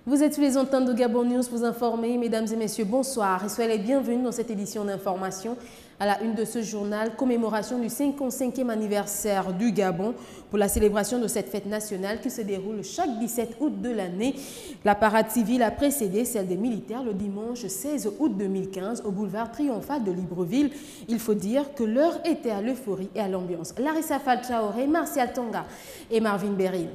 Vous êtes tous les antennes de Gabon News, vous informer. Mesdames et messieurs, bonsoir et soyez les bienvenus dans cette édition d'information. À la une de ce journal, commémoration du 55e anniversaire du Gabon pour la célébration de cette fête nationale qui se déroule chaque 17 août de l'année. La parade civile a précédé celle des militaires le dimanche 16 août 2015 au boulevard triomphal de Libreville. Il faut dire que l'heure était à l'euphorie et à l'ambiance. Larissa Faltraoré, Martial Tonga et Marvin Beril.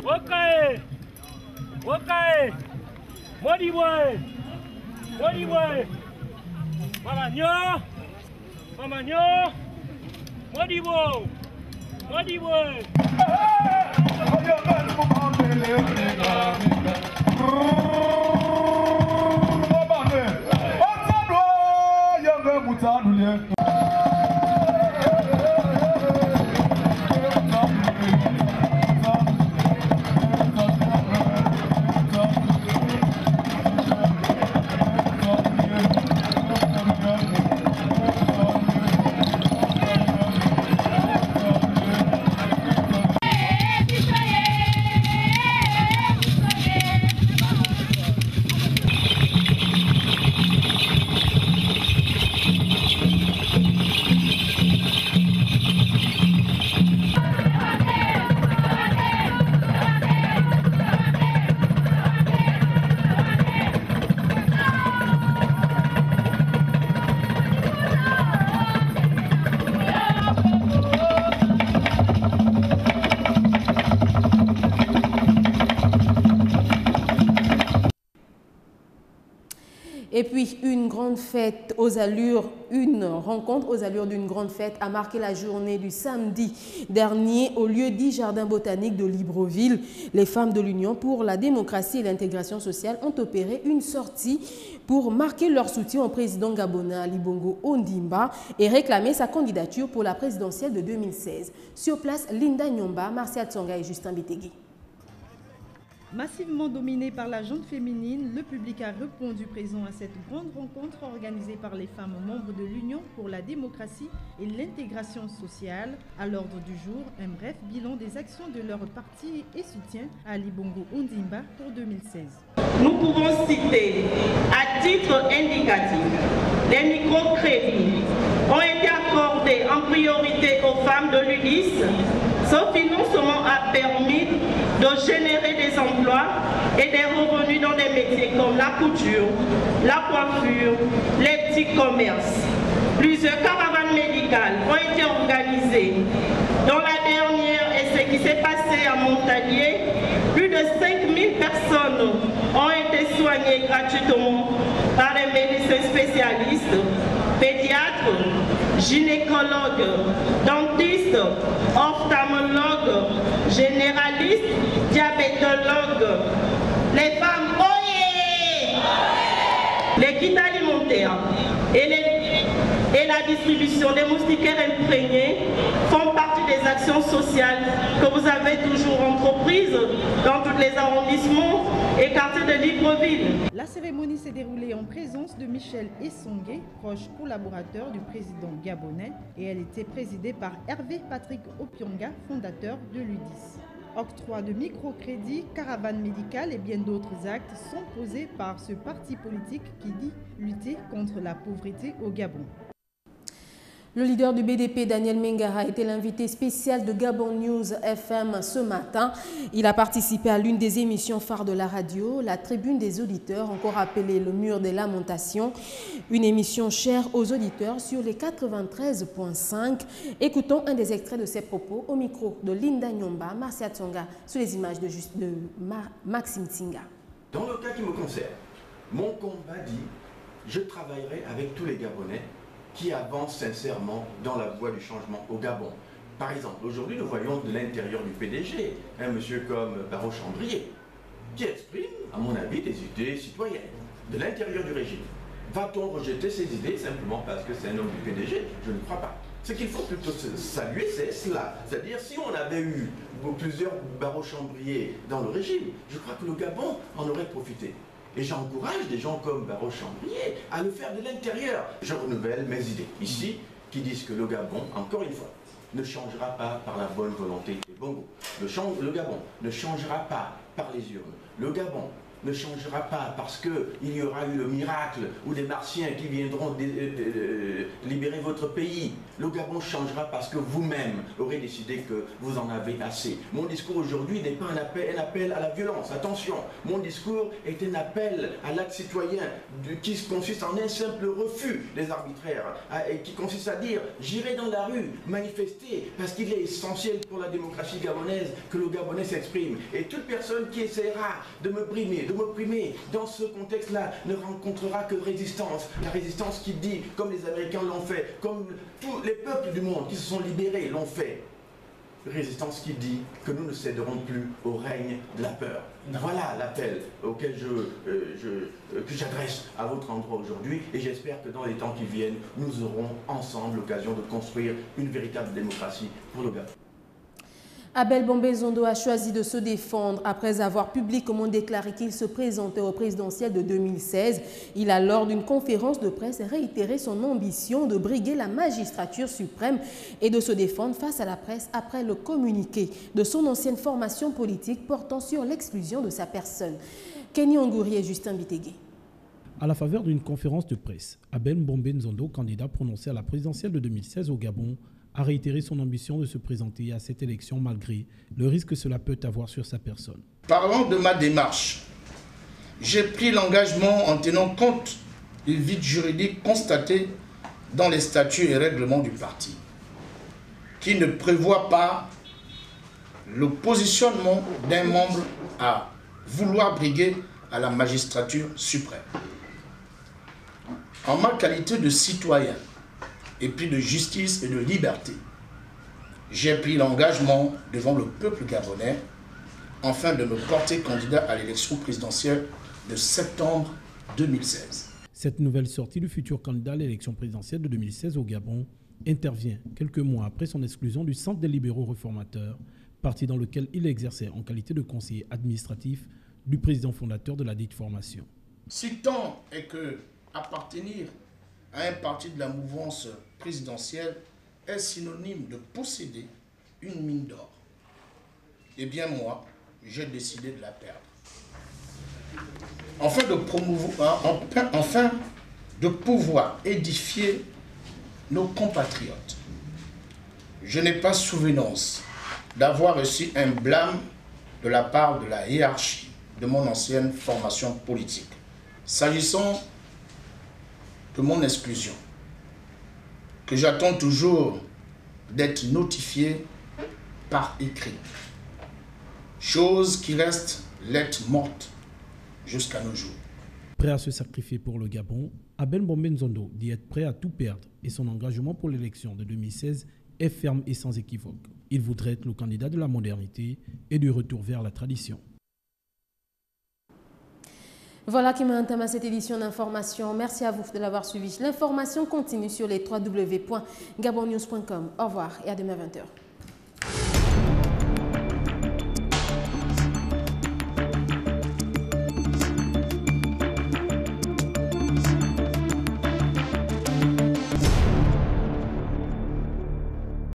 Okay. Modiboy. Mama nyo. Modiboy. Et puis, une rencontre aux allures d'une grande fête a marqué la journée du samedi dernier au lieu dit Jardin botanique de Libreville. Les femmes de l'Union pour la démocratie et l'intégration sociale ont opéré une sortie pour marquer leur soutien au président gabonais Ali Bongo Ondimba et réclamer sa candidature pour la présidentielle de 2016. Sur place, Linda Nyomba, Martial Tsonga et Justin Bitegui. Massivement dominé par la gente féminine, le public a répondu présent à cette grande rencontre organisée par les femmes membres de l'Union pour la démocratie et l'intégration sociale. À l'ordre du jour, un bref bilan des actions de leur parti et soutien à Ali Bongo Ondimba pour 2016. Nous pouvons citer, à titre indicatif, les microcrédits ont été accordés en priorité aux femmes de l'UDIS. Ce financement a permis de générer des emplois et des revenus dans des métiers comme la couture, la coiffure, les petits commerces. Plusieurs caravanes médicales ont été organisées. Dans la dernière, et ce qui s'est passé à Montalier, plus de 5000 personnes ont été soignées gratuitement par des médecins spécialistes, pédiatres, gynécologues, dentistes, ophtalmologues, généralistes, diabétologues. Les femmes, oyez! Les kits alimentaires et la distribution des moustiquaires imprégnés font partie des actions sociales que vous avez toujours entreprises dans tous les arrondissements et quartiers de Libreville. La cérémonie s'est déroulée en présence de Michel Essongué, proche collaborateur du président gabonais, et elle était présidée par Hervé Patrick Opionga, fondateur de l'UDIS. Octroi de microcrédits, caravane médicale et bien d'autres actes sont posés par ce parti politique qui dit lutter contre la pauvreté au Gabon. Le leader du BDP, Daniel Mengara, a été l'invité spécial de Gabon News FM ce matin. Il a participé à l'une des émissions phares de la radio, la Tribune des auditeurs, encore appelée le Mur des Lamentations, une émission chère aux auditeurs sur les 93.5. Écoutons un des extraits de ses propos au micro de Linda Nyomba, Marcia Tsonga, sous les images de Maxime Tsinga. Dans le cas qui me concerne, mon combat dit « Je travaillerai avec tous les Gabonais qui avance sincèrement dans la voie du changement au Gabon. » Par exemple, aujourd'hui, nous voyons de l'intérieur du PDG un monsieur comme Barreau Chambrier qui exprime, à mon avis, des idées citoyennes de l'intérieur du régime. Va-t-on rejeter ces idées simplement parce que c'est un homme du PDG? Je ne crois pas. Ce qu'il faut plutôt saluer, c'est cela. C'est-à-dire, si on avait eu plusieurs Barreau Chambrier dans le régime, je crois que le Gabon en aurait profité. Et j'encourage des gens comme Barreau Chambrier à le faire de l'intérieur. Je renouvelle mes idées ici qui disent que le Gabon, encore une fois, ne changera pas par la bonne volonté des Bongo. Le Gabon ne changera pas par les urnes. Le Gabon ne changera pas parce qu'il y aura eu le miracle ou des Martiens qui viendront libérer votre pays. Le Gabon changera parce que vous-même aurez décidé que vous en avez assez. Mon discours aujourd'hui n'est pas un appel à la violence. Attention, mon discours est un appel à l'acte citoyen qui consiste en un simple refus des arbitraires et qui consiste à dire j'irai dans la rue manifester parce qu'il est essentiel pour la démocratie gabonaise que le Gabonais s'exprime. Et toute personne qui essaiera de me brimer, de m'opprimer dans ce contexte-là ne rencontrera que résistance. La résistance qui dit, comme les Américains l'ont fait, comme tous les peuples du monde qui se sont libérés l'ont fait, résistance qui dit que nous ne céderons plus au règne de la peur. Voilà l'appel auquel que j'adresse à votre endroit aujourd'hui et j'espère que dans les temps qui viennent, nous aurons ensemble l'occasion de construire une véritable démocratie pour le Gabon. Abel Bombé Zondo a choisi de se défendre après avoir publiquement déclaré qu'il se présentait au présidentiel de 2016. Il a, lors d'une conférence de presse, réitéré son ambition de briguer la magistrature suprême et de se défendre face à la presse après le communiqué de son ancienne formation politique portant sur l'exclusion de sa personne. Kenny Ongouri et Justin Bitégué. À la faveur d'une conférence de presse, Abel Bombé Zondo, candidat prononcé à la présidentielle de 2016 au Gabon, a réitéré son ambition de se présenter à cette élection malgré le risque que cela peut avoir sur sa personne. Parlant de ma démarche, j'ai pris l'engagement en tenant compte du vide juridique constaté dans les statuts et règlements du parti, qui ne prévoit pas le positionnement d'un membre à vouloir briguer à la magistrature suprême. En ma qualité de citoyen, et puis de justice et de liberté, j'ai pris l'engagement devant le peuple gabonais afin de me porter candidat à l'élection présidentielle de septembre 2016. Cette nouvelle sortie du futur candidat à l'élection présidentielle de 2016 au Gabon intervient quelques mois après son exclusion du Centre des libéraux réformateurs, parti dans lequel il exerçait en qualité de conseiller administratif du président fondateur de la dite formation. Si tant est que appartenir à un parti de la mouvance présidentielle est synonyme de posséder une mine d'or, eh bien moi, j'ai décidé de la perdre. Afin de pouvoir édifier nos compatriotes, je n'ai pas souvenance d'avoir reçu un blâme de la part de la hiérarchie de mon ancienne formation politique. S'agissant de mon exclusion, que j'attends toujours d'être notifié par écrit, chose qui reste lettre morte jusqu'à nos jours. Prêt à se sacrifier pour le Gabon, Abel Bombé Zondo dit être prêt à tout perdre et son engagement pour l'élection de 2016 est ferme et sans équivoque. Il voudrait être le candidat de la modernité et du retour vers la tradition. Voilà qui m'entame à cette édition d'information. Merci à vous de l'avoir suivi. L'information continue sur les www.gabonnews.com. Au revoir et à demain 20h.